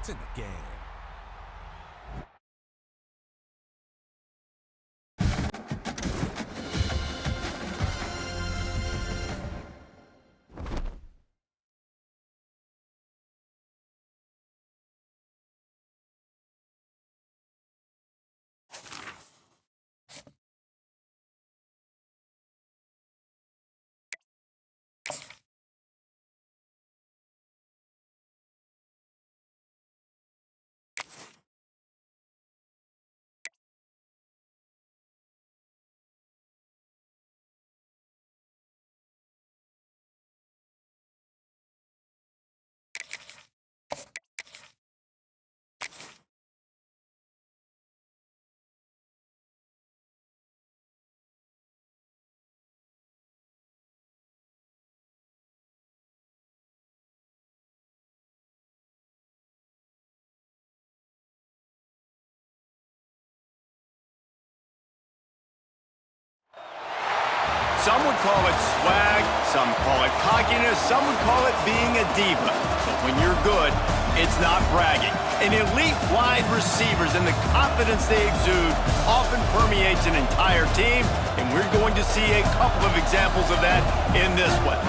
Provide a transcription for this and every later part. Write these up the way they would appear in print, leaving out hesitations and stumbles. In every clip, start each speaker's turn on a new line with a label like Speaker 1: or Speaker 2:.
Speaker 1: It's in the game.
Speaker 2: Some would call it swag, some call it cockiness, some would call it being a diva. But when you're good, it's not bragging. An elite wide receivers and the confidence they exude often permeates an entire team, and we're going to see a couple of examples of that in this one.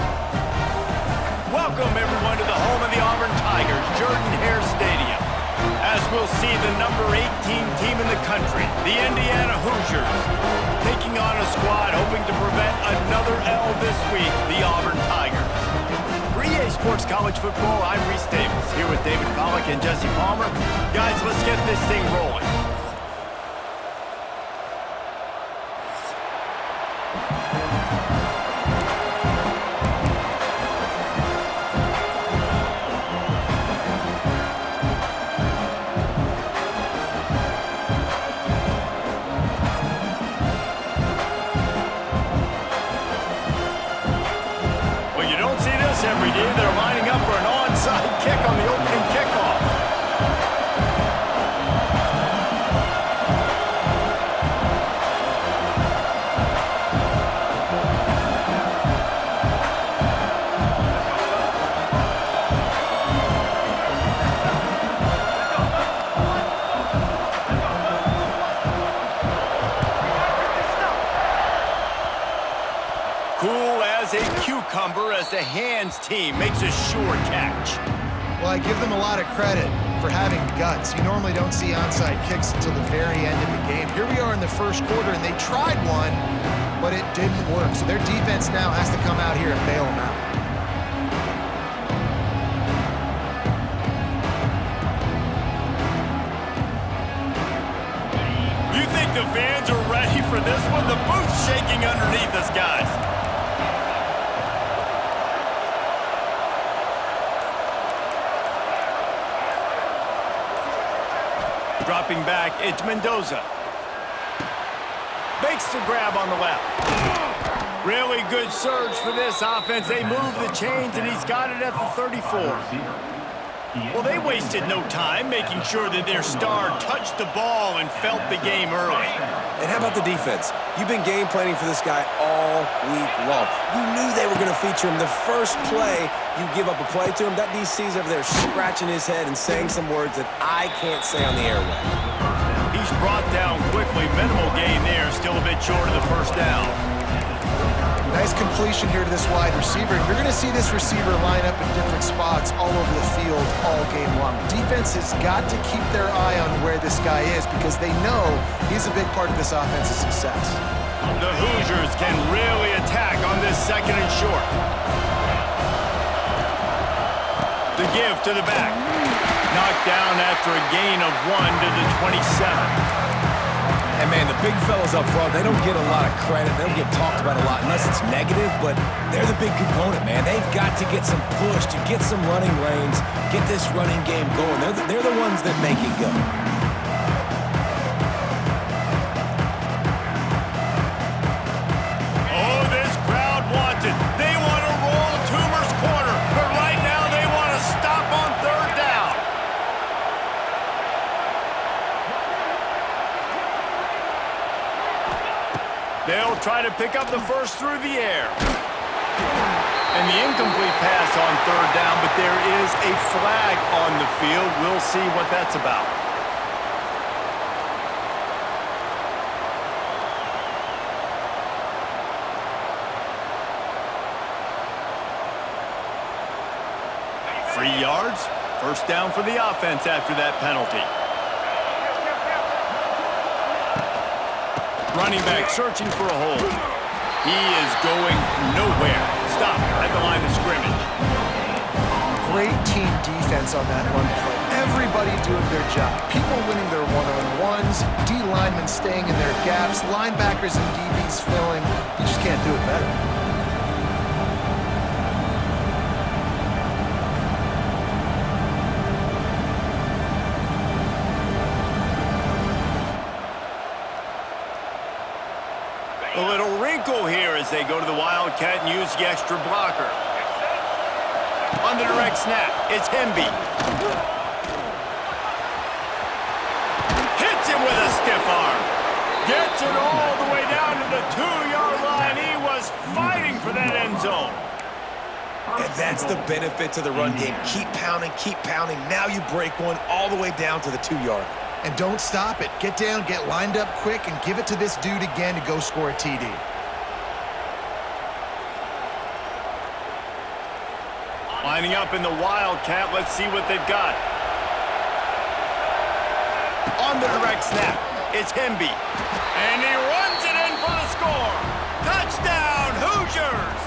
Speaker 2: Welcome, everyone, to the home of the Auburn Tigers, Jordan-Hare Stadium. As we'll see the number 18 team in the country, the Indiana Hoosiers, taking on a squad hoping to prevent another L this week, the Auburn Tigers. For EA Sports College Football, I'm Reese Davis, here with David Pollack and Jesse Palmer. Guys, let's get this thing rolling. Every day they're lining up for an onside kick on the opening kickoff. Cool as a cucumber as the hands team makes a sure catch.
Speaker 3: Well, I give them a lot of credit for having guts. You normally don't see onside kicks until the very end of the game. Here we are in the first quarter, and they tried one, but it didn't work. So their defense now has to come out here and bail them out.
Speaker 2: You think the fans are ready for this one? The booth's shaking underneath us, guys. Dropping back, it's Mendoza. Makes the grab on the left. Really good surge for this offense. They move the chains, and he's got it at the 34. Well, they wasted no time making sure that their star touched the ball and felt the game early.
Speaker 4: And how about the defense? You've been game planning for this guy all week long. You knew they were going to feature him. The first play, you give up a play to him, that DC's over there scratching his head and saying some words that I can't say on the airway.
Speaker 2: He's brought down quickly. Minimal gain there, still a bit short of the first down.
Speaker 3: Nice completion here to this wide receiver. And you're going to see this receiver line up in different spots all over the field all game long. Defense has got to keep their eye on where this guy is because they know he's a big part of this offense's success.
Speaker 2: The Hoosiers can really attack on this second and short. The give to the back. Knocked down after a gain of 1 to the 27.
Speaker 4: And, man, the big fellas up front, they don't get a lot of credit. They don't get talked about a lot unless it's negative, but they're the big component, man. They've got to get some push, to get some running lanes, get this running game going. They're the ones that make it go.
Speaker 2: Oh, this crowd wants it. They want to roll Toomer's corner, but right now they want to stop on third down. They'll try to pick up the first through the air. And the incomplete pass on third down, but there is a flag on the field. We'll see what that's about. Yards. First down for the offense after that penalty. Running back searching for a hole. He is going nowhere. Stop at the line of scrimmage.
Speaker 3: Great team defense on that run play. Everybody doing their job. People winning their one-on-ones, D linemen staying in their gaps, linebackers and DBs filling. You just can't do it better.
Speaker 2: A little wrinkle here as they go to the Wildcat and use the extra blocker. On the direct snap, it's Hemby. Hits him with a stiff arm. Gets it all the way down to the 2-yard line. He was fighting for that end zone.
Speaker 4: And that's the benefit to the run game. Keep pounding, keep pounding. Now you break one all the way down to the 2-yard.
Speaker 3: And don't stop it. Get down, get lined up quick, and give it to this dude again to go score a TD.
Speaker 2: Lining up in the Wildcat. Let's see what they've got. On the direct snap, it's Hemby. And he runs it in for the score. Touchdown, Hoosiers!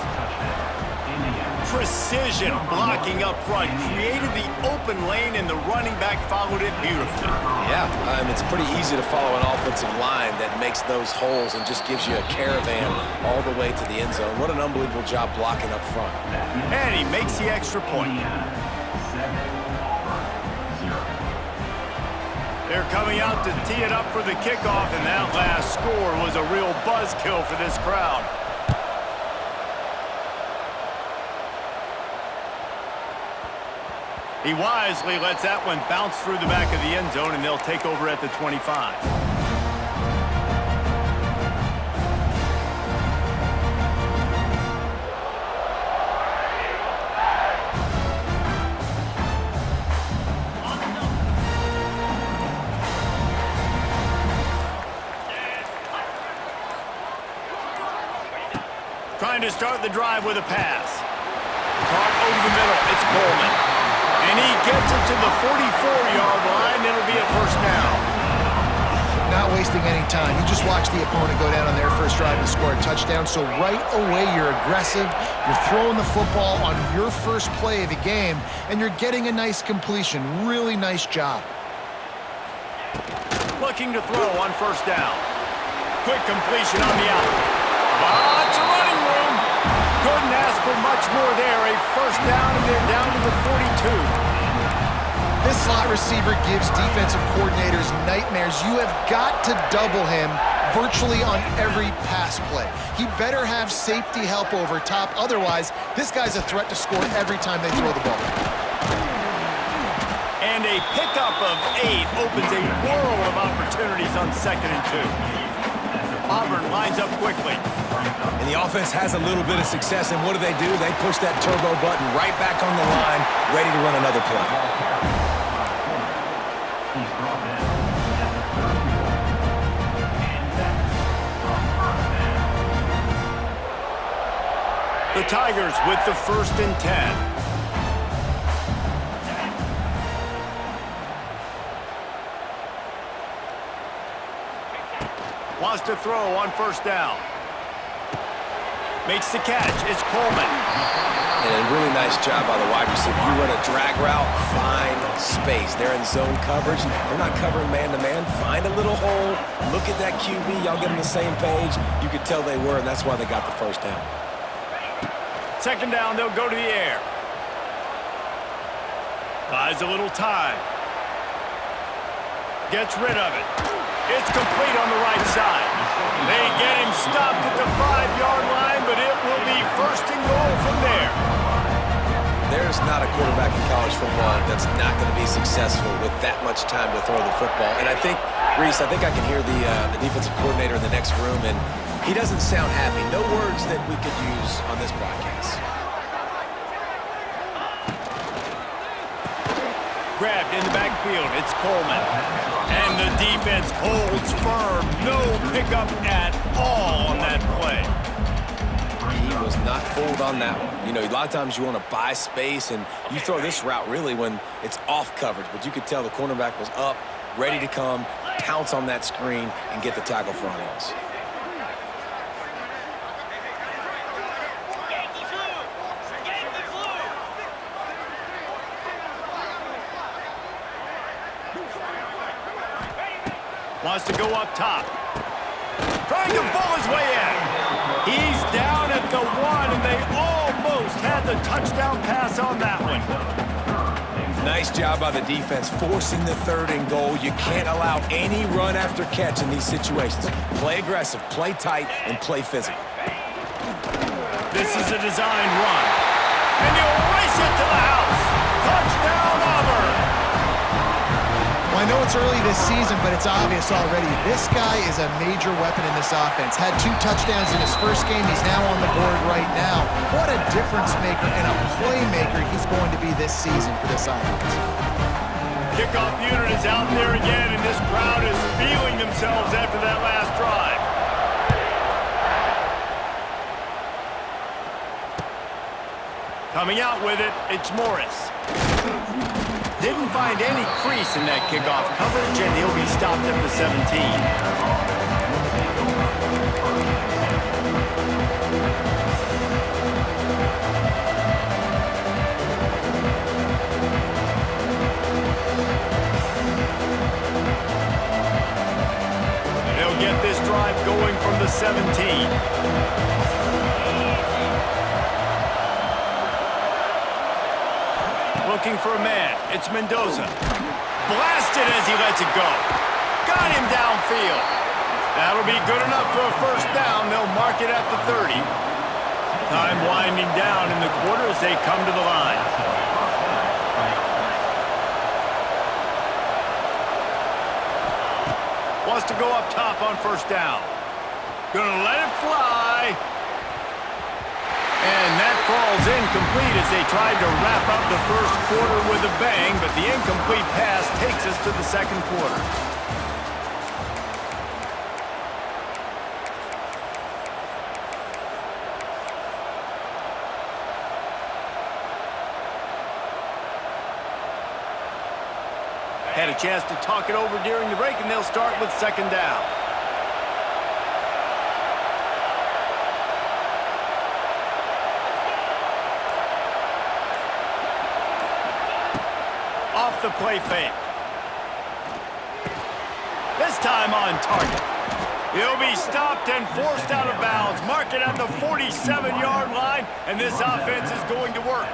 Speaker 2: Precision blocking up front created the open lane, and the running back followed it beautifully.
Speaker 4: Yeah, it's pretty easy to follow an offensive line that makes those holes and just gives you a caravan all the way to the end zone. What an unbelievable job blocking up front.
Speaker 2: And he makes the extra point. They're coming out to tee it up for the kickoff, and that last score was a real buzzkill for this crowd. He wisely lets that one bounce through the back of the end zone, and they'll take over at the 25. Trying to start the drive with a pass. Caught over the middle. It's Coleman. And he gets it to the 44-yard line. It'll be a first down.
Speaker 3: Not wasting any time. You just watch the opponent go down on their first drive and score a touchdown. So right away, you're aggressive. You're throwing the football on your first play of the game, and you're getting a nice completion. Really nice job.
Speaker 2: Looking to throw on first down. Quick completion on the out. Lots of running room. Couldn't ask for much more there. A first down, and they're down to the 42.
Speaker 3: This slot receiver gives defensive coordinators nightmares. You have got to double him virtually on every pass play. He better have safety help over top. Otherwise, this guy's a threat to score every time they throw the ball.
Speaker 2: And a pickup of 8 opens a world of opportunities on 2nd and 2. Auburn lines up quickly.
Speaker 4: And the offense has a little bit of success, and what do? They push that turbo button right back on the line, ready to run another play.
Speaker 2: The Tigers with the 1st and 10. Wants to throw on first down. Makes the catch. It's Coleman.
Speaker 4: And a really nice job by the wide receiver. You run a drag route, find space. They're in zone coverage. They're not covering man-to-man. Find a little hole. Look at that QB. Y'all get on the same page. You could tell they were, and that's why they got the first down.
Speaker 2: 2nd down, they'll go to the air. Buys a little time. Gets rid of it. It's complete on the right side. They get him stopped at the 5-yard line, but it will be 1st and goal from there.
Speaker 4: There's not a quarterback in college football that's not going to be successful with that much time to throw the football. And I think, Reese, I can hear the defensive coordinator in the next room, and he doesn't sound happy. No words that we could use on this broadcast.
Speaker 2: grabbed in the backfield. It's Coleman. And the defense holds firm. No pickup at all on that play.
Speaker 4: He was not fooled on that one. You know, a lot of times you want to buy space, and you throw this route really when it's off coverage. But you could tell the cornerback was up, ready to come, pounce on that screen, and get the tackle for a loss.
Speaker 2: Wants to go up top. Trying to bull his way in. He's down at the 1, and they almost had the touchdown pass on that one.
Speaker 4: Nice job by the defense forcing the 3rd and goal. You can't allow any run after catch in these situations. Play aggressive, play tight, and play physical.
Speaker 2: This is a designed run. And he'll race it to the house. Touchdown, Auburn.
Speaker 3: Well, I know it's early this season, but it's obvious already. This guy is a major weapon in this offense. Had 2 touchdowns in his first game. He's now on the board right now. What a difference maker and a playmaker he's going to be this season for this offense.
Speaker 2: Kickoff unit is out there again, and this crowd is feeling themselves after that last drive. Coming out with it, it's Morris. Didn't find any crease in that kickoff coverage, and he'll be stopped at the 17. They'll get this drive going from the 17. Looking for a man. It's Mendoza. Blasted as he lets it go. Got him downfield. That'll be good enough for a first down. They'll mark it at the 30. Time winding down in the quarter as they come to the line. Wants to go up top on first down. Gonna let it fly. And that falls incomplete as they tried to wrap up the first quarter with a bang, but the incomplete pass takes us to the second quarter. Had a chance to talk it over during the break, and they'll start with second down. Off the play fake. This time on target. He'll be stopped and forced out of bounds. Mark it at the 47-yard line, and this offense is going to work.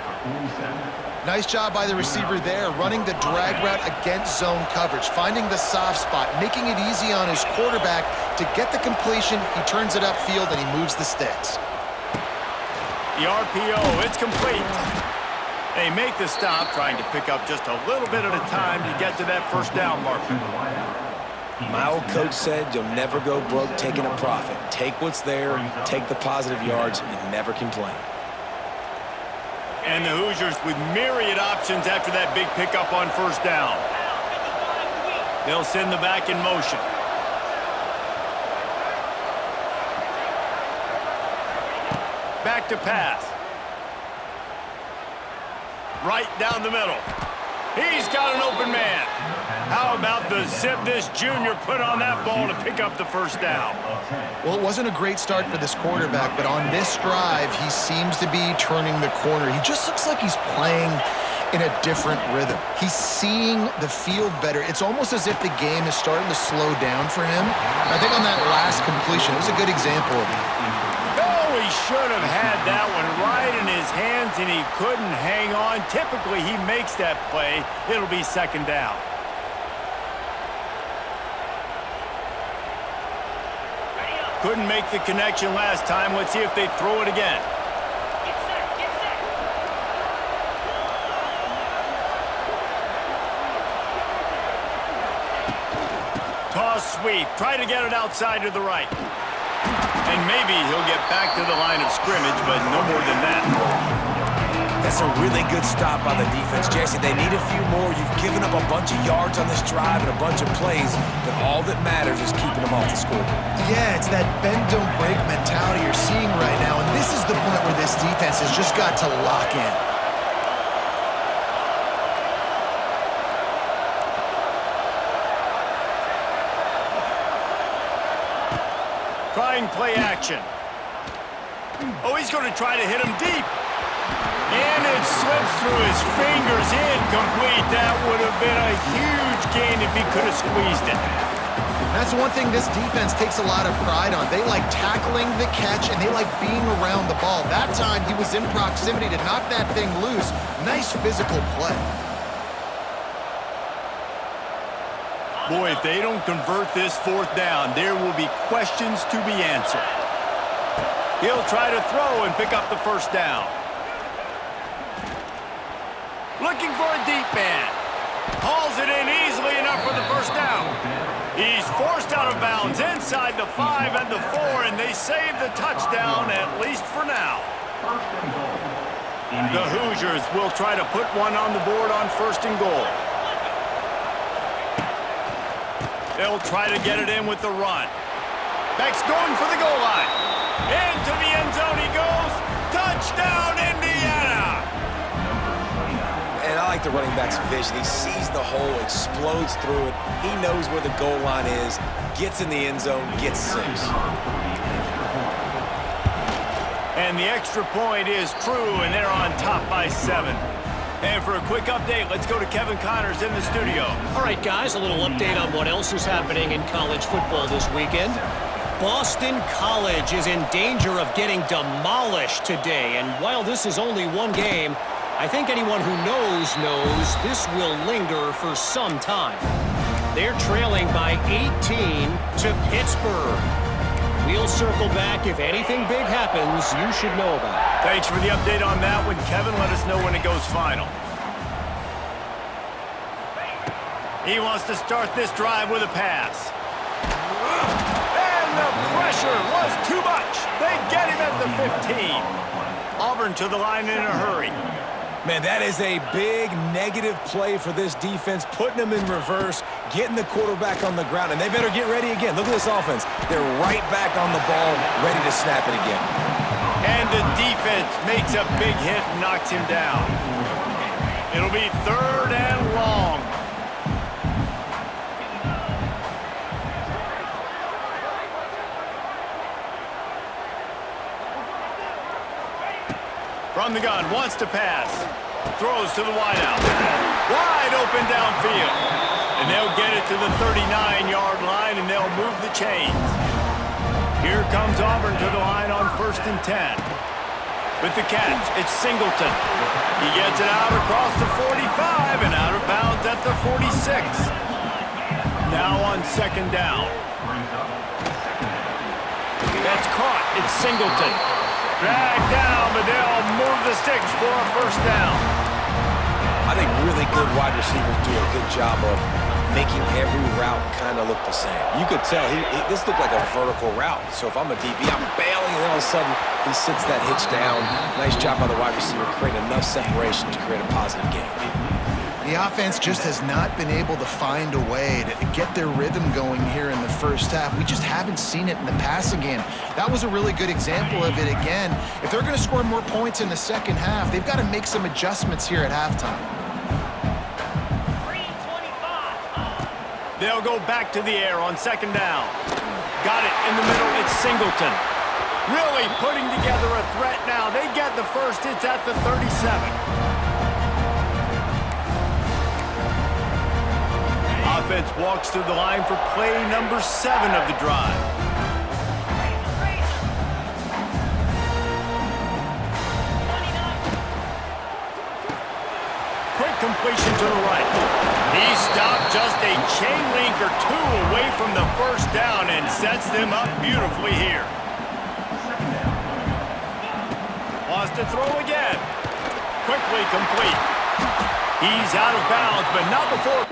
Speaker 3: Nice job by the receiver there, running the drag route against zone coverage, finding the soft spot, making it easy on his quarterback to get the completion. He turns it upfield, and he moves the sticks.
Speaker 2: The RPO, it's complete. They make the stop, trying to pick up just a little bit at a time to get to that first down marker.
Speaker 4: My old coach said you'll never go broke taking a profit. Take what's there, take the positive yards, and never complain.
Speaker 2: And the Hoosiers with myriad options after that big pickup on first down. They'll send the back in motion. Back to pass. Right down the middle. He's got an open man. How about the zip this junior put on that ball to pick up the first down?
Speaker 3: Well, it wasn't a great start for this quarterback, but on this drive, he seems to be turning the corner. He just looks like he's playing in a different rhythm. He's seeing the field better. It's almost as if the game is starting to slow down for him. And I think on that last completion, it was a good example of it.
Speaker 2: Oh, he should have had that one right in his hands, and he couldn't hang on. Typically, he makes that play. It'll be second down. Couldn't make the connection last time. Let's see if they throw it again. Toss sweep. Try to get it outside to the right. And maybe he'll get back to the line of scrimmage, but no more than that.
Speaker 4: That's a really good stop by the defense. Jesse, they need a few more. You've given up a bunch of yards on this drive and a bunch of plays, but all that matters is keeping them off the scoreboard.
Speaker 3: Yeah, it's that bend, don't break mentality you're seeing right now, and this is the point where this defense has just got to lock in.
Speaker 2: Trying play action. Oh, he's going to try to hit him deep. And it slips through his fingers. Incomplete. That would have been a huge gain if he could have squeezed it.
Speaker 3: That's one thing this defense takes a lot of pride on. They like tackling the catch, and they like being around the ball. That time, he was in proximity to knock that thing loose. Nice physical play.
Speaker 2: Boy, if they don't convert this fourth down, there will be questions to be answered. He'll try to throw and pick up the first down. Looking for a deep man. Hauls it in easily enough for the first down. He's forced out of bounds inside the 5 and the 4, and they save the touchdown, at least for now. The Hoosiers will try to put one on the board on 1st and goal. They'll try to get it in with the run. Beck's going for the goal line. Into the end zone he goes. Touchdown, Indiana!
Speaker 4: And I like the running back's vision. He sees the hole, explodes through it. He knows where the goal line is, gets in the end zone, gets 6.
Speaker 2: And the extra point is true, and they're on top by 7. And for a quick update, let's go to Kevin Connors in the studio.
Speaker 1: All right, guys, a little update on what else is happening in college football this weekend. Boston College is in danger of getting demolished today. And while this is only one game, I think anyone who knows this will linger for some time. They're trailing by 18 to Pittsburgh. We'll circle back. If anything big happens, you should know about it.
Speaker 2: Thanks for the update on that one, Kevin. Let us know when it goes final. He wants to start this drive with a pass. And the pressure was too much. They get him at the 15. Auburn to the line in a hurry.
Speaker 4: Man, that is a big negative play for this defense, putting them in reverse, getting the quarterback on the ground, and they better get ready again. Look at this offense. They're right back on the ball, ready to snap it again.
Speaker 2: And the defense makes a big hit and knocks him down. It'll be 3rd and long. From the gun, wants to pass. Throws to the wideout. Wide open downfield. And they'll get it to the 39-yard line, and they'll move the chains. Here comes Auburn to the line on 1st and 10. With the catch, it's Singleton. He gets it out across the 45 and out of bounds at the 46. Now on 2nd down. That's caught. It's Singleton. Dragged down, but they'll move the sticks for a 1st down.
Speaker 4: I think really good wide receivers do a good job of making every route kind of look the same. You could tell this looked like a vertical route. So if I'm a DB, I'm bailing, and all of a sudden he sits that hitch down. Nice job by the wide receiver, creating enough separation to create a positive game.
Speaker 3: The offense just has not been able to find a way to get their rhythm going here in the first half. We just haven't seen it in the passing game. That was a really good example of it again. If they're going to score more points in the second half, they've got to make some adjustments here at halftime.
Speaker 2: They'll go back to the air on 2nd down. Got it in the middle. It's Singleton. Really putting together a threat now. They get the first. It's at the 37. Offense walks through the line for play number 7 of the drive. Quick completion to the right. He stopped just a chain link or 2 away from the 1st down and sets them up beautifully here. Wants to throw again. Quickly complete. He's out of bounds, but not before...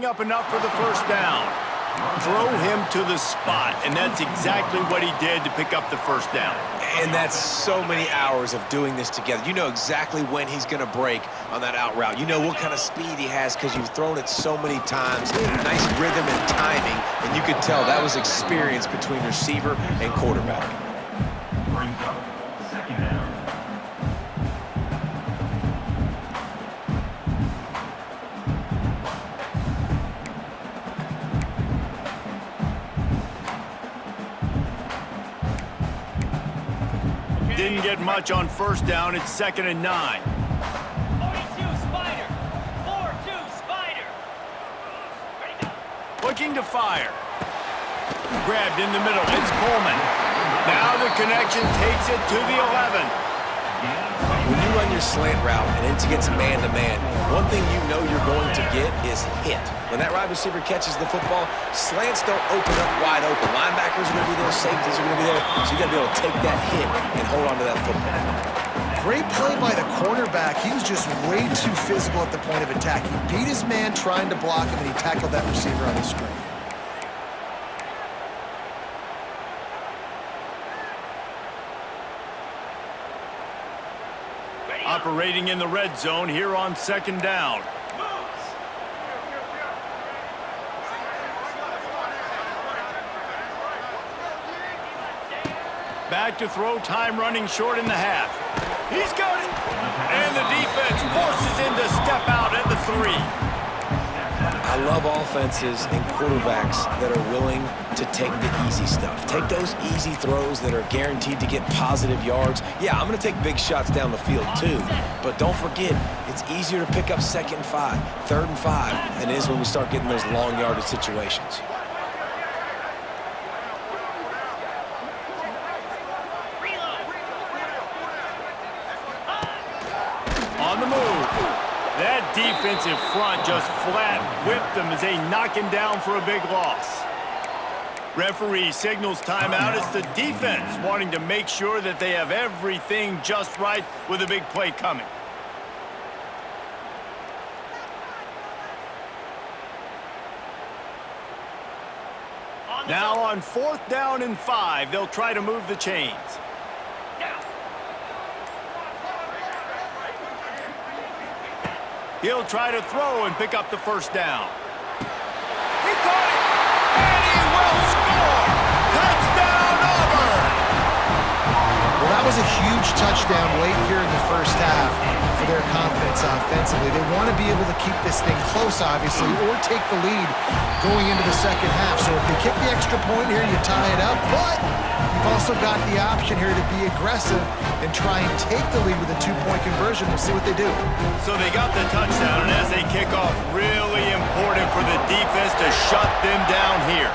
Speaker 2: Up enough for the first down. Throw him to the spot, and that's exactly what he did to pick up the first down.
Speaker 4: And that's so many hours of doing this together. You know exactly when he's going to break on that out route. You know what kind of speed he has because you've thrown it so many times. Nice rhythm and timing, and you could tell that was experience between receiver and quarterback.
Speaker 2: Didn't get much on first down. It's 2nd and 9.
Speaker 5: 42 Spider. 4-2 Spider. Ready, go.
Speaker 2: Looking to fire. Grabbed in the middle. It's Coleman. Now the connection takes it to the 11.
Speaker 4: When you run your slant route and it's against man-to-man, one thing you know you're going to get is hit. When that wide receiver catches the football, slants don't open up wide open. Linebackers are going to be there, safeties are going to be there, so you got to be able to take that hit and hold on to that football.
Speaker 3: Great play by the cornerback. He was just way too physical at the point of attack. He beat his man trying to block him, and he tackled that receiver on the screen.
Speaker 2: Operating in the red zone here on 2nd down. Back to throw, time running short in the half. He's got it. And the defense forces him to step out at the 3.
Speaker 4: I love offenses and quarterbacks that are willing to take the easy stuff. Take those easy throws that are guaranteed to get positive yards. Yeah, I'm going to take big shots down the field too, but don't forget, it's easier to pick up 2nd and 5, 3rd and 5 than it is when we start getting those long yardage situations.
Speaker 2: On the move. That defensive front just flat whipped them as they knock him down for a big loss. Referee signals timeout. It's the defense wanting to make sure that they have everything just right with a big play coming. Now on 4th down and 5, they'll try to move the chains. He'll try to throw and pick up the first down. He caught it, and he will score! Touchdown, Auburn!
Speaker 3: Well, that was a huge touchdown late here in the first half for their confidence offensively. They want to be able to keep this thing close, obviously, or take the lead going into the second half. So if they kick the extra point here, you tie it up, but you've also got the option here to be aggressive and try and take the lead with a 2-point conversion. We'll see what they do.
Speaker 2: So they got the touchdown, and as they kick off, really important for the defense to shut them down here.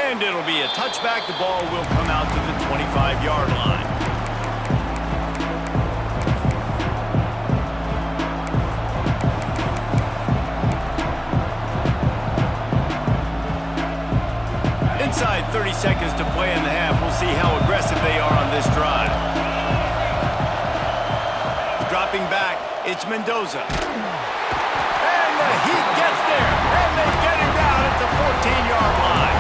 Speaker 2: And it'll be a touchback. The ball will come out to the 25-yard line. Inside 30 seconds to play in the half. We'll see how aggressive they are on this drive. Dropping back, it's Mendoza. And the Heat gets there, and they get him down at the 14-yard line.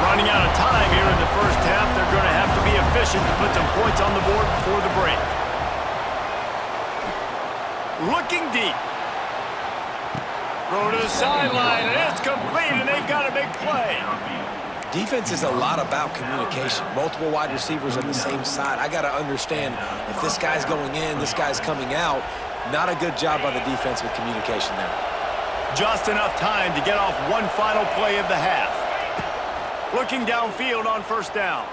Speaker 2: Running out of time here in the first half. They're going to have to be efficient to put some points on the board before the break. Looking deep. Throw to the sideline, and it's complete, and they've got a big play.
Speaker 4: Defense is a lot about communication. Multiple wide receivers on the same side. I got to understand if this guy's going in, this guy's coming out. Not a good job by the defense with communication there.
Speaker 2: Just enough time to get off one final play of the half. Looking downfield on first down.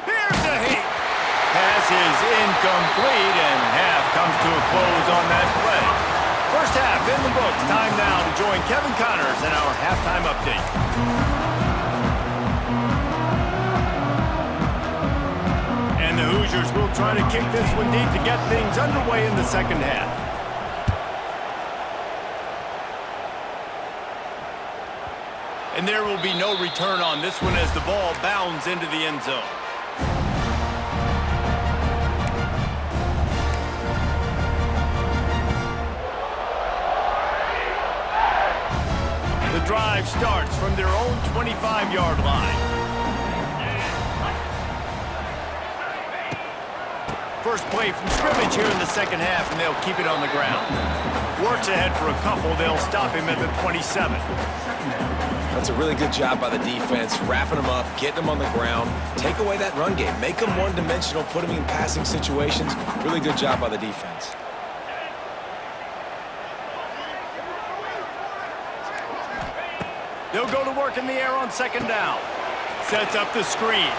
Speaker 2: Here's the Heat. Pass is incomplete, and half comes to a close on that play. First half in the books. Time now to join Kevin Connors in our halftime update. And the Hoosiers will try to kick this one deep to get things underway in the second half. And there will be no return on this one as the ball bounds into the end zone. drive starts from their own 25-yard line. First play from scrimmage here in the second half, and they'll keep it on the ground. Works ahead for a couple. They'll stop him at the 27.
Speaker 4: That's a really good job by the defense, wrapping them up, getting them on the ground, take away that run game, make them one-dimensional, put them in passing situations. Really good job by the defense.
Speaker 2: They'll go to work in the air on second down. Sets up the screen.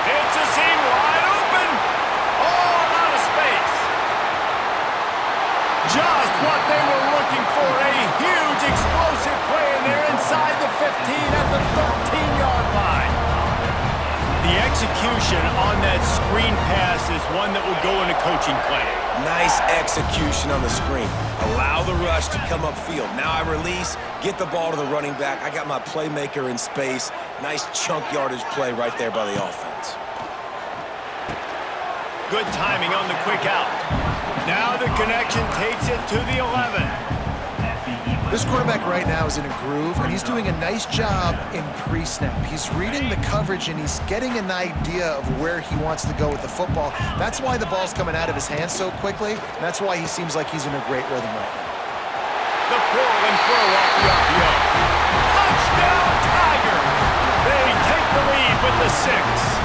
Speaker 2: It's a seam wide open. Oh, out of space. Just what they were looking for. A huge explosive play, and they're inside the 15 at the 13-yard line. The execution on that screen pass is one that will go in a coaching play.
Speaker 4: Nice execution on the screen. Allow the rush to come upfield. Now I release, get the ball to the running back. I got my playmaker in space. Nice chunk yardage play right there by the offense.
Speaker 2: Good timing on the quick out. Now the connection takes it to the 11.
Speaker 3: This quarterback right now is in a groove, and he's doing a nice job in pre-snap. He's reading the coverage, and he's getting an idea of where he wants to go with the football. That's why the ball's coming out of his hands so quickly, and that's why he seems like he's in a great rhythm right now.
Speaker 2: The pull and throw off the RPO. Touchdown, Tigers! They take the lead with the 6.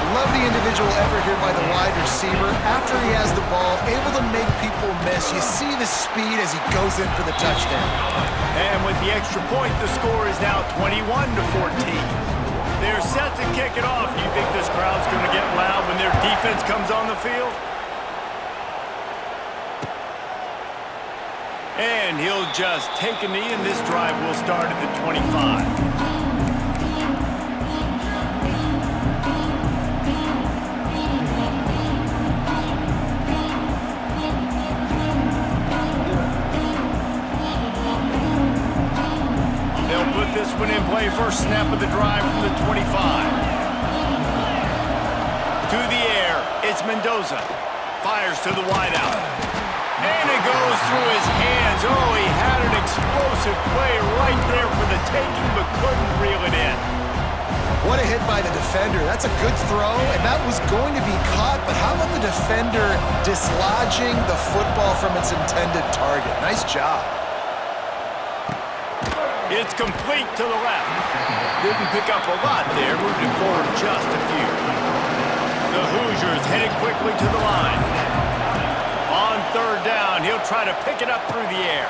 Speaker 3: Love the individual effort here by the wide receiver. After he has the ball, able to make people miss. You see the speed as he goes in for the touchdown.
Speaker 2: And with the extra point, the score is now 21-14. They're set to kick it off. Do you think this crowd's going to get loud when their defense comes on the field? And he'll just take a knee, and this drive will start at the 25. This one in play, first snap of the drive from the 25. To the air, it's Mendoza. Fires to the wideout. And it goes through his hands. Oh, he had an explosive play right there for the taking, but couldn't reel it in.
Speaker 3: What a hit by the defender. That's a good throw, and that was going to be caught, but how about the defender dislodging the football from its intended target? Nice job.
Speaker 2: It's complete to the left. Didn't pick up a lot there, moved it forward just a few. The Hoosiers headed quickly to the line. On third down, he'll try to pick it up through the air.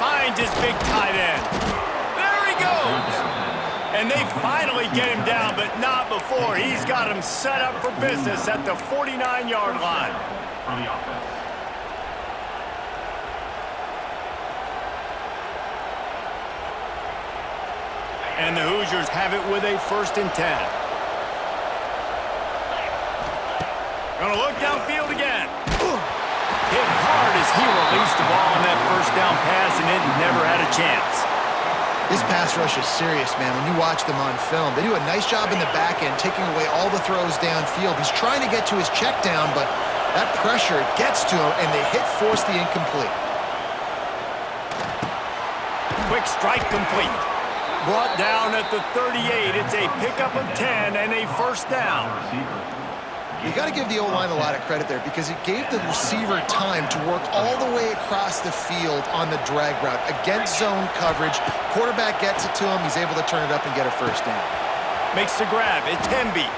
Speaker 2: Finds his big tight end. There he goes! And they finally get him down, but not before. He's got him set up for business at the 49-yard line. And the Hoosiers have it with a 1st and 10. Gonna look downfield again. Hit hard as he released the ball on that first down pass, and it never had a chance.
Speaker 3: This pass rush is serious, man. When you watch them on film, they do a nice job in the back end, taking away all the throws downfield. He's trying to get to his check down, but that pressure gets to him, and they force the incomplete.
Speaker 2: Quick strike complete. Brought down at the 38. It's a pickup of 10 and a 1st down.
Speaker 3: You got to give the O-line a lot of credit there because it gave the receiver time to work all the way across the field on the drag route against zone coverage. Quarterback gets it to him. He's able to turn it up and get a 1st down.
Speaker 2: Makes the grab. It's Hemby.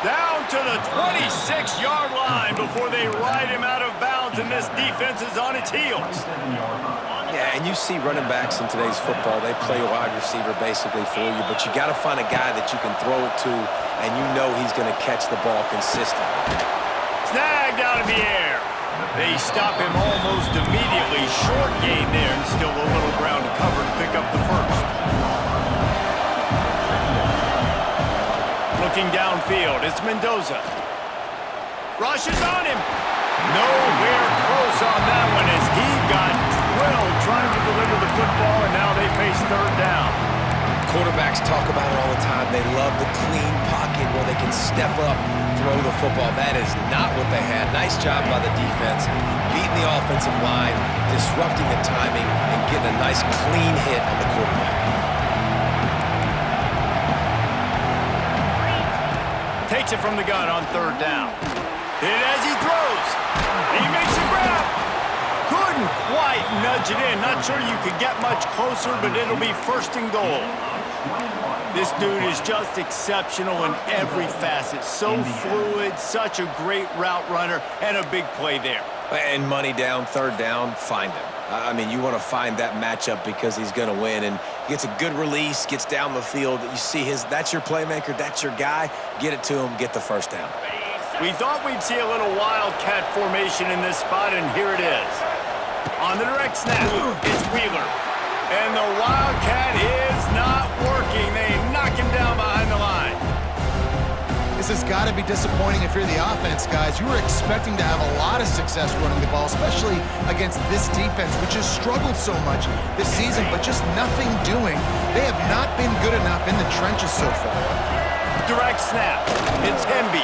Speaker 2: Down to the 26-yard line before they ride him out of bounds, and this defense is on its heels.
Speaker 4: Yeah, and you see running backs in today's football, they play a wide receiver basically for you, but you got to find a guy that you can throw it to, and you know he's going to catch the ball consistently.
Speaker 2: Snagged out of the air. They stop him almost immediately. Short gain there, and still a little ground to cover to pick up the 1st. Looking downfield, it's Mendoza. Rushes on him. Nowhere close on that one as he got drilled trying to deliver the football, and now they face 3rd down.
Speaker 4: quarterbacks talk about it all the time. They love the clean pocket where they can step up, throw the football. That is not what they had. Nice job by the defense, beating the offensive line, disrupting the timing, and getting a nice clean hit on the quarterback.
Speaker 2: Takes it from the gun on third down. Hit as he throws. He makes a grab. Couldn't quite nudge it in. Not sure you could get much closer, but it'll be first and goal. This dude is just exceptional in every facet. So fluid, such a great route runner, and a big play there.
Speaker 4: And money down, third down, find him. I mean, you want to find that matchup because he's going to win. And gets a good release, gets down the field. You see that's your playmaker, that's your guy. Get it to him, get the first down.
Speaker 2: We thought we'd see a little wildcat formation in this spot, and here it is. On the direct snap, it's Wheeler. And the wildcat is not working. They knock him down behind the line.
Speaker 3: This has got to be disappointing if you're the offense, guys. You were expecting to have a lot of success running the ball, especially against this defense, which has struggled so much this season, but just nothing doing. They have not been good enough in the trenches so far.
Speaker 2: Direct snap. It's Hemby.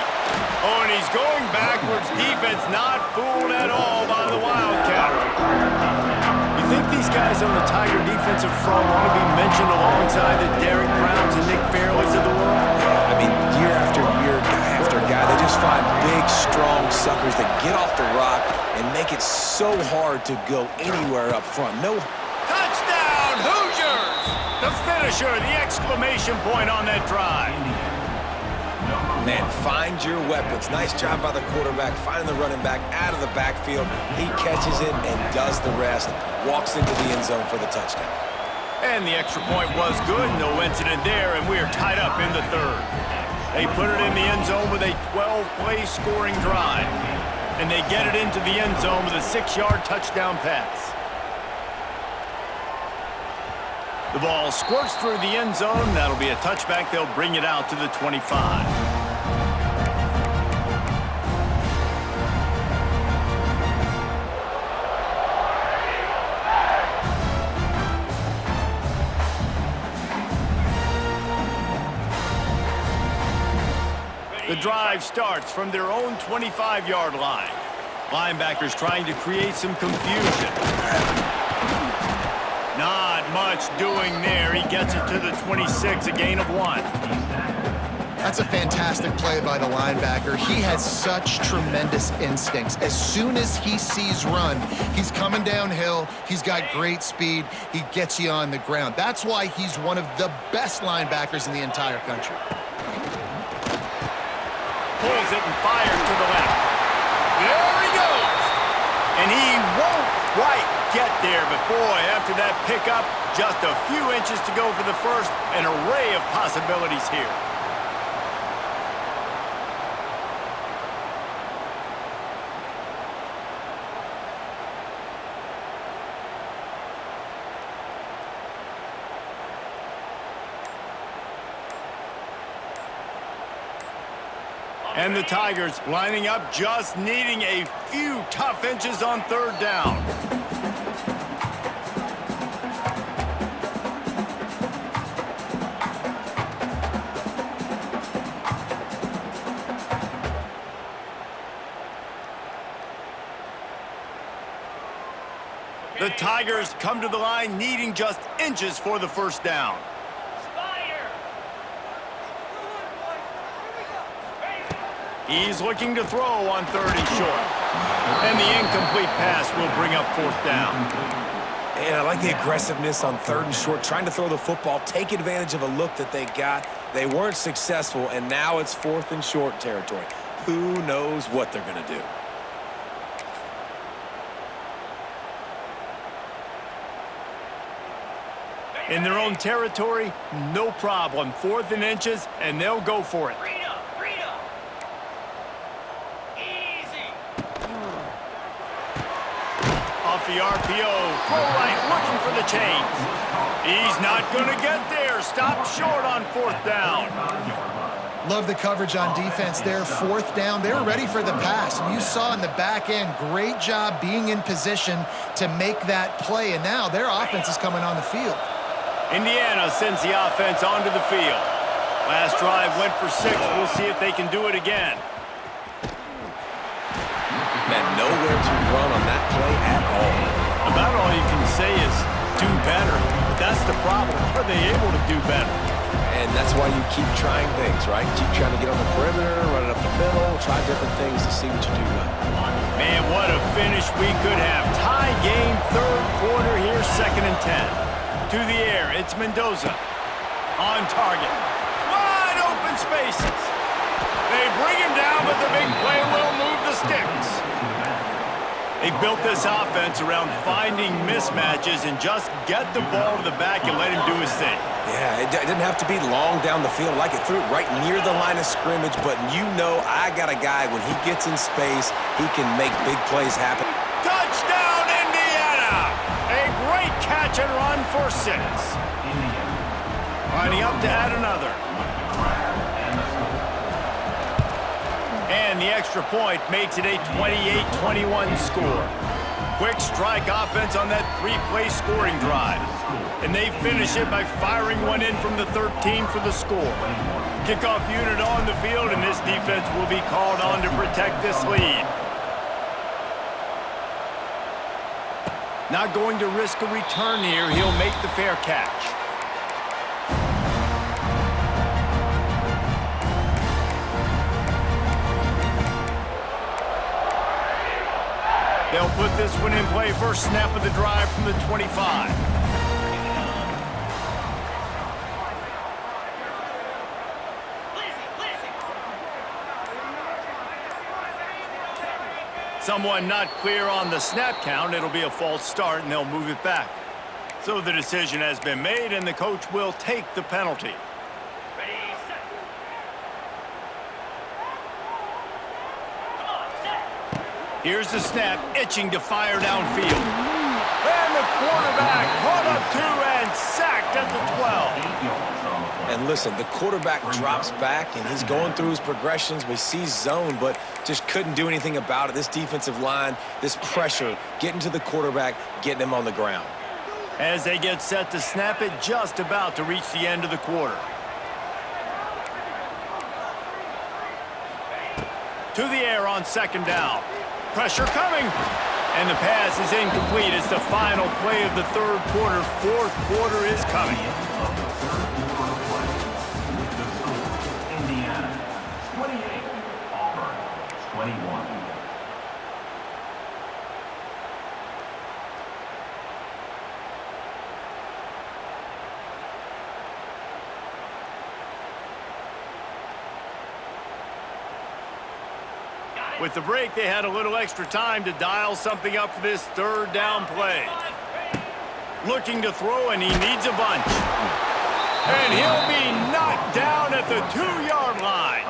Speaker 2: Oh, and he's going backwards. Defense not fooled at all by the wildcat. You think these guys on the Tiger defensive front want to be mentioned alongside the Derek Browns and Nick Fairleys of the world?
Speaker 4: I mean, year after year, guy after guy, they just find big, strong suckers that get off the rock and make it so hard to go anywhere up front. No.
Speaker 2: Touchdown, Hoosiers! The finisher, the exclamation point on that drive.
Speaker 4: Man, find your weapons. Nice job by the quarterback, finding the running back out of the backfield. He catches it and does the rest. Walks into the end zone for the touchdown.
Speaker 2: And the extra point was good. No incident there, and we are tied up in the third. They put it in the end zone with a 12-play scoring drive. And they get it into the end zone with a 6-yard touchdown pass. The ball squirts through the end zone. That'll be a touchback. They'll bring it out to the 25. The drive starts from their own 25-yard line. Linebackers trying to create some confusion. Not much doing there. He gets it to the 26, a gain of 1.
Speaker 3: That's a fantastic play by the linebacker. He has such tremendous instincts. As soon as he sees run, he's coming downhill. He's got great speed. He gets you on the ground. That's why he's one of the best linebackers in the entire country.
Speaker 2: Pulls it and fires to the left. There he goes! And he won't quite get there, but boy, after that pickup, just a few inches to go for the first, an array of possibilities here. And the Tigers lining up, just needing a few tough inches on third down. The Tigers come to the line needing just inches for the first down. He's looking to throw on 3rd and short. And the incomplete pass will bring up 4th down.
Speaker 4: And I like the aggressiveness on 3rd and short, trying to throw the football, take advantage of a look that they got. They weren't successful, and now it's 4th and short territory. Who knows what they're going to do?
Speaker 2: In their own territory, no problem. 4th and inches, and they'll go for it. Off the RPO, throw right, looking for the chains. He's not going to get there. Stop short on 4th down.
Speaker 3: Love the coverage on defense there. 4th down. They were ready for the pass. And you saw in the back end, great job being in position to make that play. And now their offense is coming on the field.
Speaker 2: Indiana sends the offense onto the field. Last drive went for 6. We'll see if they can do it again.
Speaker 4: Man, nowhere to run on that play at all.
Speaker 2: About all you can say is do better. But that's the problem. Are they able to do better?
Speaker 4: And that's why you keep trying things, right? Keep trying to get on the perimeter, run it up the middle, try different things to see what you do well.
Speaker 2: Man, what a finish we could have. Tie game, third quarter here, 2nd and 10. To the air, it's Mendoza. On target. Wide open spaces. They bring him down, but the big play will move the sticks. They've built this offense around finding mismatches and just get the ball to the back and let him do his thing.
Speaker 4: Yeah, it didn't have to be long down the field. Like it threw it right near the line of scrimmage, but you know I got a guy, when he gets in space, he can make big plays happen.
Speaker 2: Touchdown, Indiana! A great catch and run for 6. Lining up to add another. And the extra point makes it a 28-21 score. Quick strike offense on that 3-play scoring drive. And they finish it by firing one in from the 13 for the score. Kickoff unit on the field, and this defense will be called on to protect this lead. Not going to risk a return here. He'll make the fair catch. They'll put this one in play. First snap of the drive from the 25. Someone not clear on the snap count. It'll be a false start, and they'll move it back. So the decision has been made, and the coach will take the penalty. Here's the snap, itching to fire downfield. And the quarterback caught up 2 and sacked at the 12.
Speaker 4: And listen, the quarterback drops back, and he's going through his progressions. We see zone, but just couldn't do anything about it. This defensive line, this pressure, getting to the quarterback, getting him on the ground.
Speaker 2: As they get set to snap it, just about to reach the end of the quarter. To the air on 2nd down. Pressure coming. And the pass is incomplete. It's the final play of the 3rd quarter. 4th quarter is coming.
Speaker 6: Indiana, 28, Auburn, 21.
Speaker 2: With the break, they had a little extra time to dial something up for this 3rd down play. Looking to throw, and he needs a bunch. And he'll be knocked down at the 2-yard line.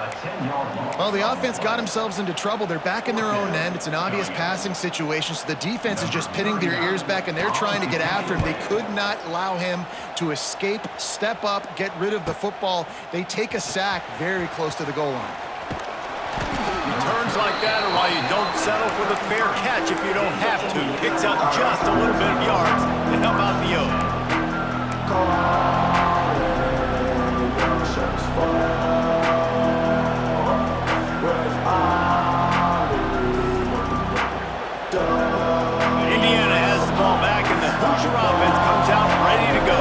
Speaker 3: Well, the offense got themselves into trouble. They're back in their own end. It's an obvious passing situation, so the defense is just pinning their ears back, and they're trying to get after him. They could not allow him to escape, step up, get rid of the football. They take a sack very close to the goal line.
Speaker 2: Returns like that are why you don't settle for the fair catch if you don't have to. Picks up just a little bit of yards to help out the O. Indiana has the ball back, and the Hoosier offense comes out ready to go.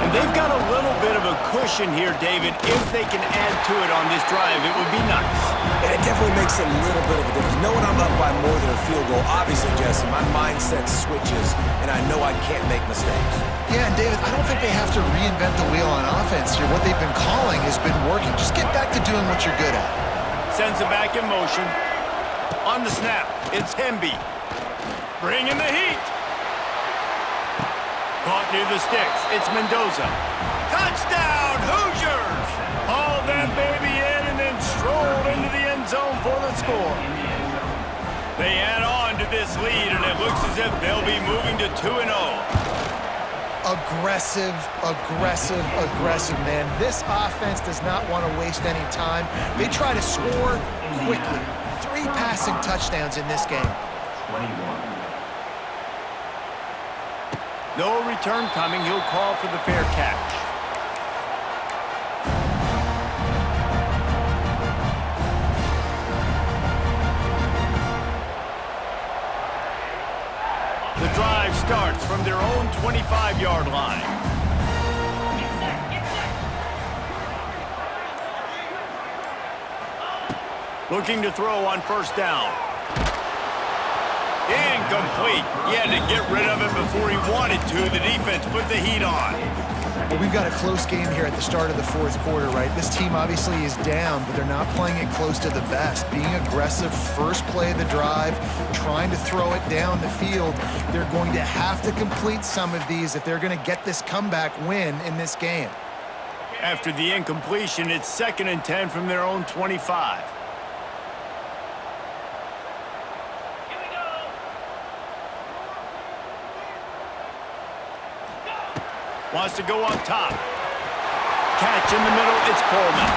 Speaker 2: And they've got a little bit of a cushion here, David. If they can add to it on this drive, it would be nice.
Speaker 4: And it definitely makes a little bit of a difference. Knowing I'm up by more than a field goal, obviously, Jesse, my mindset switches, and I know I can't make mistakes.
Speaker 3: Yeah, and David, I don't think they have to reinvent the wheel on offense here. What they've been calling has been working. Just get back to doing what you're good at.
Speaker 2: Sends it back in motion. On the snap, it's Hemby. Bringing the heat. Caught near the sticks. It's Mendoza. Touchdown, Hoosiers! Hauled that baby in and then strolled into the end zone for the score. They add on to this lead, and it looks as if they'll be moving to 2-0.
Speaker 3: Aggressive, aggressive, aggressive, man. This offense does not want to waste any time. They try to score quickly. 3 passing touchdowns in this game.
Speaker 6: 21.
Speaker 2: No return coming. He'll call for the fair catch. The drive starts from their own 25-yard line.
Speaker 5: Get set, get set.
Speaker 2: Looking to throw on first down. Incomplete. He had to get rid of it before he wanted to. The defense put the heat on.
Speaker 3: Well, we've got a close game here at the start of the fourth quarter, right? This team obviously is down, but they're not playing it close to the vest. Being aggressive, first play of the drive, trying to throw it down the field. They're going to have to complete some of these if they're going to get this comeback win in this game.
Speaker 2: After the incompletion, it's 2nd and 10 from their own 25.
Speaker 5: Here we go.
Speaker 2: Wants to go up top. Catch in the middle, it's Coleman.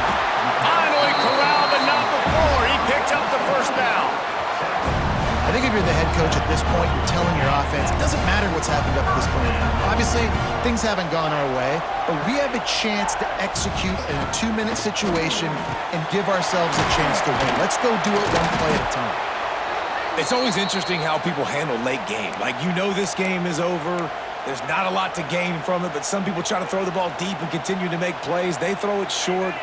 Speaker 2: Finally corralled, but not before. He picks up the first down.
Speaker 3: I think if you're the head coach at this point, you're telling your offense, it doesn't matter what's happened up to this point. Obviously, things haven't gone our way, but we have a chance to execute in a 2-minute situation and give ourselves a chance to win. Let's go do it one play at a time.
Speaker 4: It's always interesting how people handle late game. Like, you know this game is over. There's not a lot to gain from it, but some people try to throw the ball deep and continue to make plays. They throw it short.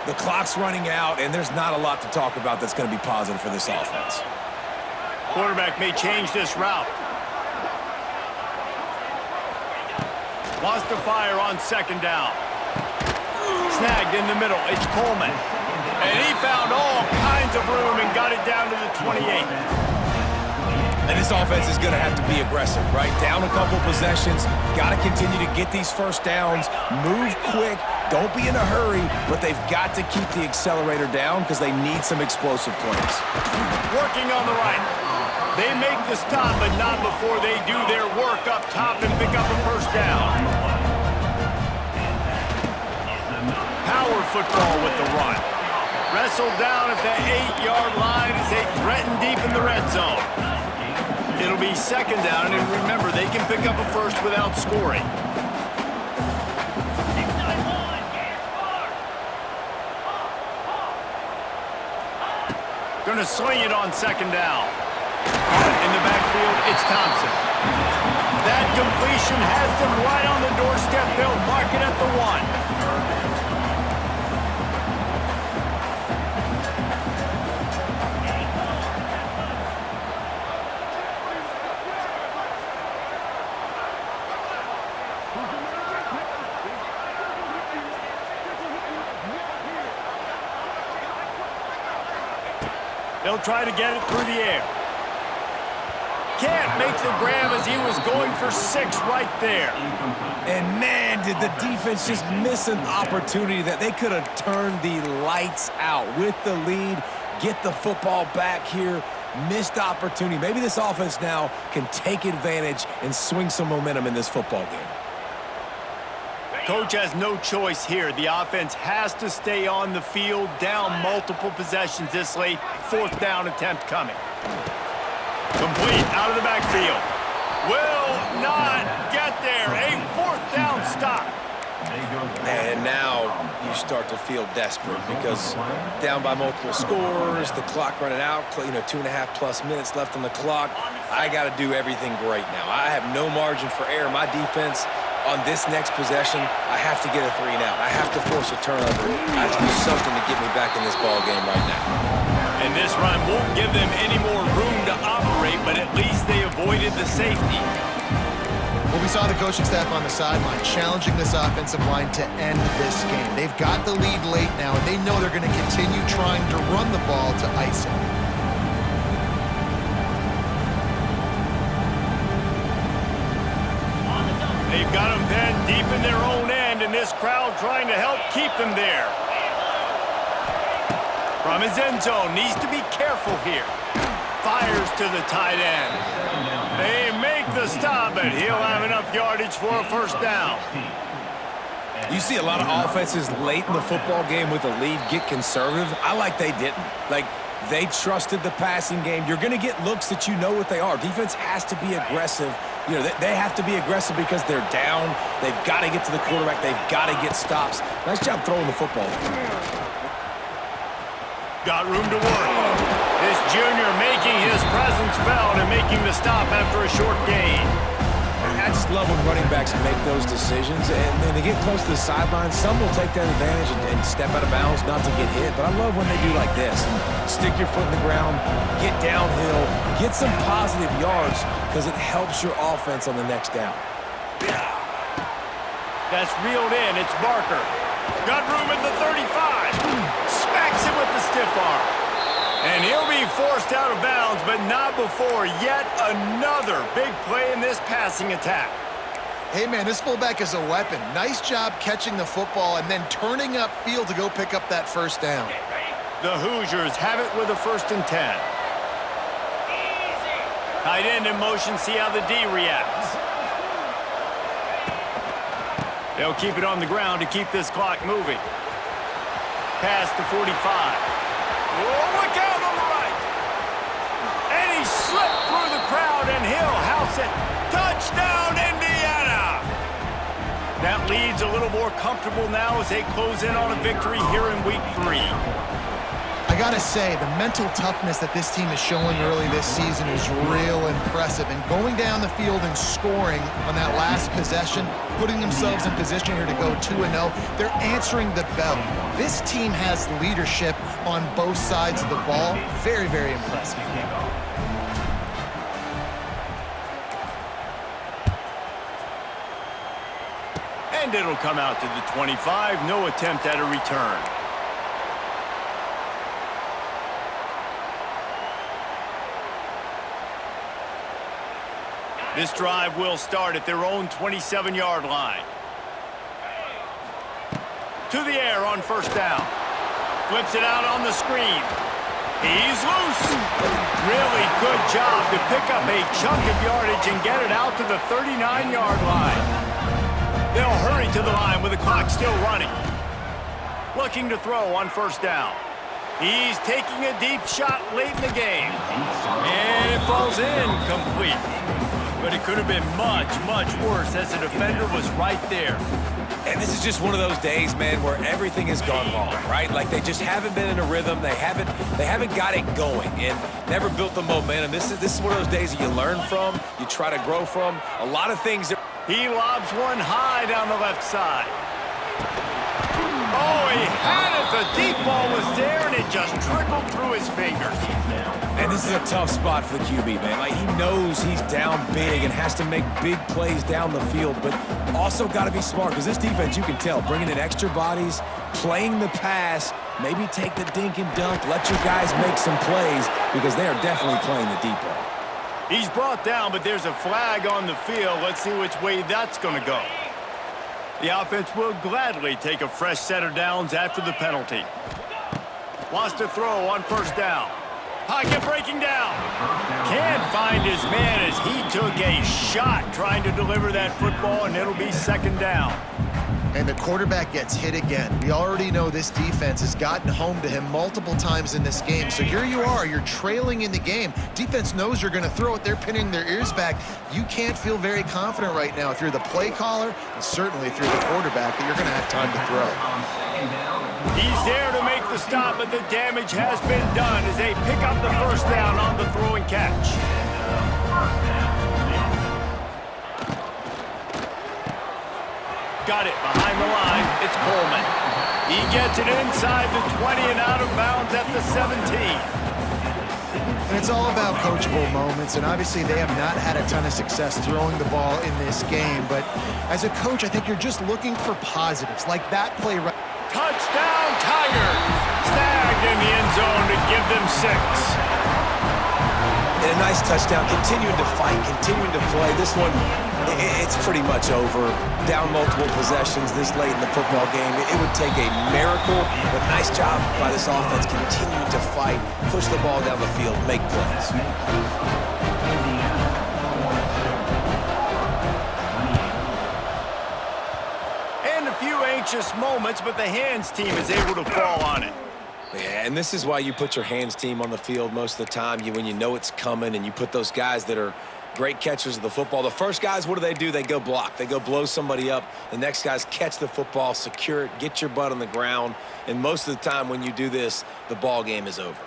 Speaker 4: The clock's running out, and there's not a lot to talk about that's going to be positive for this offense.
Speaker 2: Quarterback may change this route. Wants to fire on 2nd down. Snagged in the middle. It's Coleman. And he found all kinds of room and got it down to the 28.
Speaker 4: And this offense is going to have to be aggressive, right? Down a couple possessions. Got to continue to get these first downs. Move quick. Don't be in a hurry, but they've got to keep the accelerator down because they need some explosive plays.
Speaker 2: Working on the right. They make the stop, but not before they do their work up top and pick up a first down. Power football with the run. Wrestled down at the 8-yard line as they threaten deep in the red zone. It'll be 2nd down, and remember, they can pick up a first without scoring.
Speaker 5: 6-9-1, get smart.
Speaker 2: Gonna swing it on 2nd down. In the backfield, it's Thompson. That completion has them right on the doorstep. They'll mark it at the 1. They'll try to get it through the air. Can't make the grab as he was going for 6 right there.
Speaker 4: And man, did the defense just miss an opportunity that they could have turned the lights out with the lead, get the football back here. Missed opportunity. Maybe this offense now can take advantage and swing some momentum in this football game.
Speaker 2: Coach has no choice here. The offense has to stay on the field, down multiple possessions this late. 4th down attempt coming. Complete out of the backfield. Will not get there. A 4th down stop.
Speaker 4: And now you start to feel desperate because down by multiple scores, the clock running out, 2.5+ minutes left on the clock. I got to do everything great now. I have no margin for error. My defense on this next possession, I have to get a 3 and out. I have to force a turnover. I have to do something to get me back in this ball game right now.
Speaker 2: And this run won't give them any more room to operate, but at least they avoided the safety.
Speaker 3: Well, we saw the coaching staff on the sideline challenging this offensive line to end this game. They've got the lead late now, and they know they're going to continue trying to run the ball to ice it.
Speaker 2: They've got them then deep in their own end, and this crowd trying to help keep them there. From his end zone, needs to be careful here. Fires to the tight end. They make the stop, but he'll have enough yardage for a first down.
Speaker 4: You see a lot of offenses late in the football game with a lead get conservative. I like they didn't. Like, They trusted the passing game. You're going to get looks that you know what they are. Defense has to be aggressive. You know, they have to be aggressive because they're down. They've got to get to the quarterback. They've got to get stops. Nice job throwing the football.
Speaker 2: Got room to work. This junior making his presence felt and making the stop after a short gain.
Speaker 4: I just love when running backs make those decisions, and then they get close to the sideline. Some will take that advantage and step out of bounds not to get hit, but I love when they do like this. And stick your foot in the ground, get downhill, get some positive yards because it helps your offense on the next down.
Speaker 2: That's reeled in. It's Barker. Got room at the 35. Smacks him with the stiff arm. And he'll be forced out of bounds, but not before yet another big play in this passing attack.
Speaker 3: Hey, man, this fullback is a weapon. Nice job catching the football and then turning upfield to go pick up that first down.
Speaker 2: The Hoosiers have it with a 1st and 10.
Speaker 5: Easy.
Speaker 2: Tight end in motion, see how the D reacts. They'll keep it on the ground to keep this clock moving. Past the 45. Oh, look out on the right. And he slipped through the crowd, and he'll house it. Touchdown, Indiana! That lead's a little more comfortable now as they close in on a victory here in week 3.
Speaker 3: I gotta say, the mental toughness that this team is showing early this season is real impressive. And going down the field and scoring on that last possession, putting themselves in position here to go 2-0, they're answering the bell. This team has leadership on both sides of the ball. Very, very impressive.
Speaker 2: And it'll come out to the 25. No attempt at a return. This drive will start at their own 27-yard line. To the air on 1st down. Flips it out on the screen. He's loose. Really good job to pick up a chunk of yardage and get it out to the 39-yard line. They'll hurry to the line with the clock still running. Looking to throw on 1st down. He's taking a deep shot late in the game. And it falls in complete. But it could have been much, much worse as the defender was right there.
Speaker 4: And this is just one of those days, man, where everything has gone wrong, right? Like they just haven't been in a rhythm. They haven't got it going and never built the momentum. This is one of those days that you learn from, you try to grow from. A lot of things that
Speaker 2: he lobs one high down the left side. Oh, he had it. The deep ball was there, and it just trickled through his fingers.
Speaker 4: And this is a tough spot for the QB, man. Like, he knows he's down big and has to make big plays down the field, but also got to be smart because this defense, you can tell, bringing in extra bodies, playing the pass, maybe take the dink and dunk, let your guys make some plays because they are definitely playing the deep ball.
Speaker 2: He's brought down, but there's a flag on the field. Let's see which way that's going to go. The offense will gladly take a fresh set of downs after the penalty. Wants to throw on 1st down. Pocket breaking down. Can't find his man as he took a shot trying to deliver that football, and it'll be 2nd down.
Speaker 3: And the quarterback gets hit again. We already know this defense has gotten home to him multiple times in this game. So here you are, you're trailing in the game. Defense knows you're going to throw it. They're pinning their ears back. You can't feel very confident right now if you're the play caller, and certainly if you're the quarterback, that you're going to have time to throw.
Speaker 2: He's there to make the stop, but the damage has been done as they pick up the 1st down on the throw and catch. Got it behind the line. It's Coleman. He gets it inside the 20 and out of bounds at the 17.
Speaker 3: And it's all about coachable moments, and obviously they have not had a ton of success throwing the ball in this game. But as a coach, I think you're just looking for positives, like that play right.
Speaker 2: Touchdown, Tigers! Snagged in the end zone to give them 6.
Speaker 4: And a nice touchdown, continuing to fight, continuing to play. This one, it's pretty much over. Down multiple possessions this late in the football game. It would take a miracle, but nice job by this offense continuing to fight, push the ball down the field, make plays. And a few anxious moments, but the hands team is able to fall on it. Yeah, and this is why you put your hands team on the field most of the time. When you know it's coming, and you put those guys that are great catchers of the football. The first guys, what do? They go block. They go blow somebody up. The next guys catch the football, secure it, get your butt on the ground. And most of the time when you do this, the ball game is over.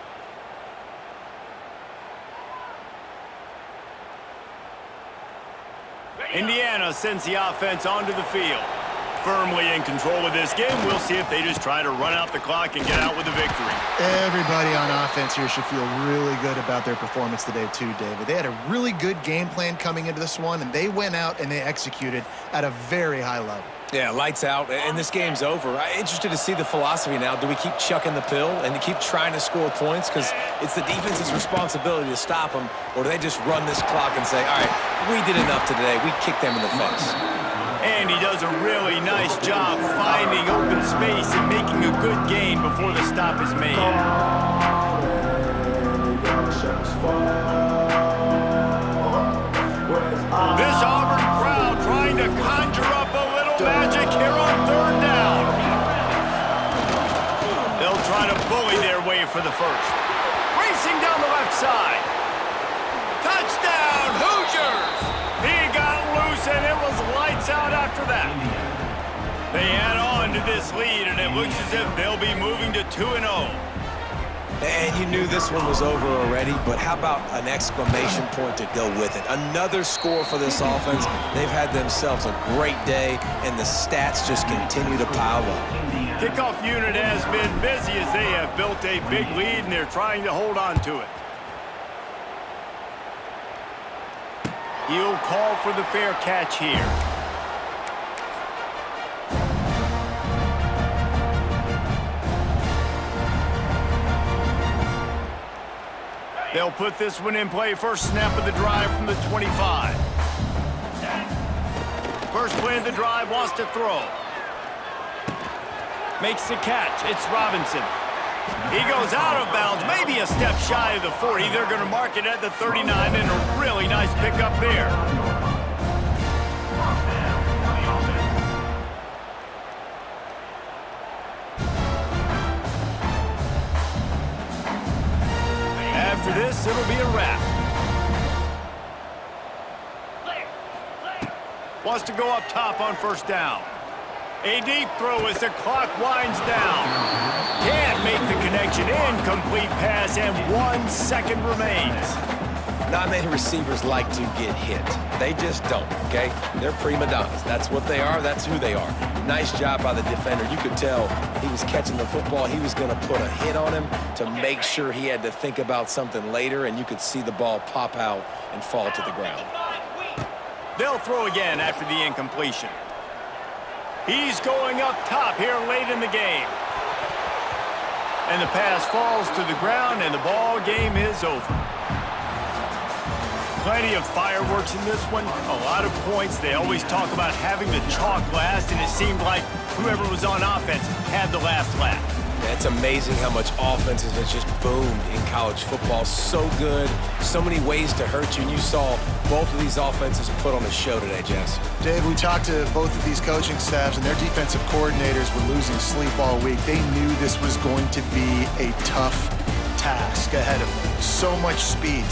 Speaker 2: Indiana sends the offense onto the field. Firmly in control of this game. We'll see if they just try to run out the clock and get out with a victory.
Speaker 3: Everybody on offense here should feel really good about their performance today too, David. They had a really good game plan coming into this one, and they went out and they executed at a very high level.
Speaker 4: Yeah, lights out, and this game's over. I'm interested to see the philosophy now. Do we keep chucking the pill and keep trying to score points? Because it's the defense's responsibility to stop them, or do they just run this clock and say, all right, we did enough today. We kicked them in the face.
Speaker 2: And he does a really nice job finding open space and making a good gain before the stop is made. This Auburn crowd trying to conjure up a little magic here on third down. They'll try to bully their way for the first. Racing down the left side. Touchdown, Hoosiers! He got loose, and it was lights out after that. They add on to this lead, and it looks as if they'll be moving to 2-0.
Speaker 4: And you knew this one was over already, but how about an exclamation point to go with it? Another score for this offense. They've had themselves a great day, and the stats just continue to pile up.
Speaker 2: Kickoff unit has been busy as they have built a big lead, and they're trying to hold on to it. He'll call for the fair catch here. They'll put this one in play. First snap of the drive from the 25. First play of the drive, wants to throw. Makes the catch. It's Robinson. He goes out of bounds, maybe a step shy of the 40. They're going to mark it at the 39, and a really nice pickup there. After this, it'll be a wrap. Wants to go up top on first down. A deep throw as the clock winds down. Can't make the connection. Incomplete pass, and 1 second remains.
Speaker 4: Not many receivers like to get hit. They just don't, okay? They're prima donnas. That's what they are. That's who they are. Nice job by the defender. You could tell he was catching the football. He was going to put a hit on him to make sure he had to think about something later, and you could see the ball pop out and fall to the ground.
Speaker 2: They'll throw again after the incompletion. He's going up top here late in the game. And the pass falls to the ground, and the ball game is over. Plenty of fireworks in this one, a lot of points. They always talk about having the chalk last, and it seemed like whoever was on offense had the last laugh.
Speaker 4: It's amazing how much offenses have just boomed in college football. So good, so many ways to hurt you, and you saw both of these offenses put on a show today, Jess.
Speaker 3: Dave, we talked to both of these coaching staffs, and their defensive coordinators were losing sleep all week. They knew this was going to be a tough task ahead of them. So much speed.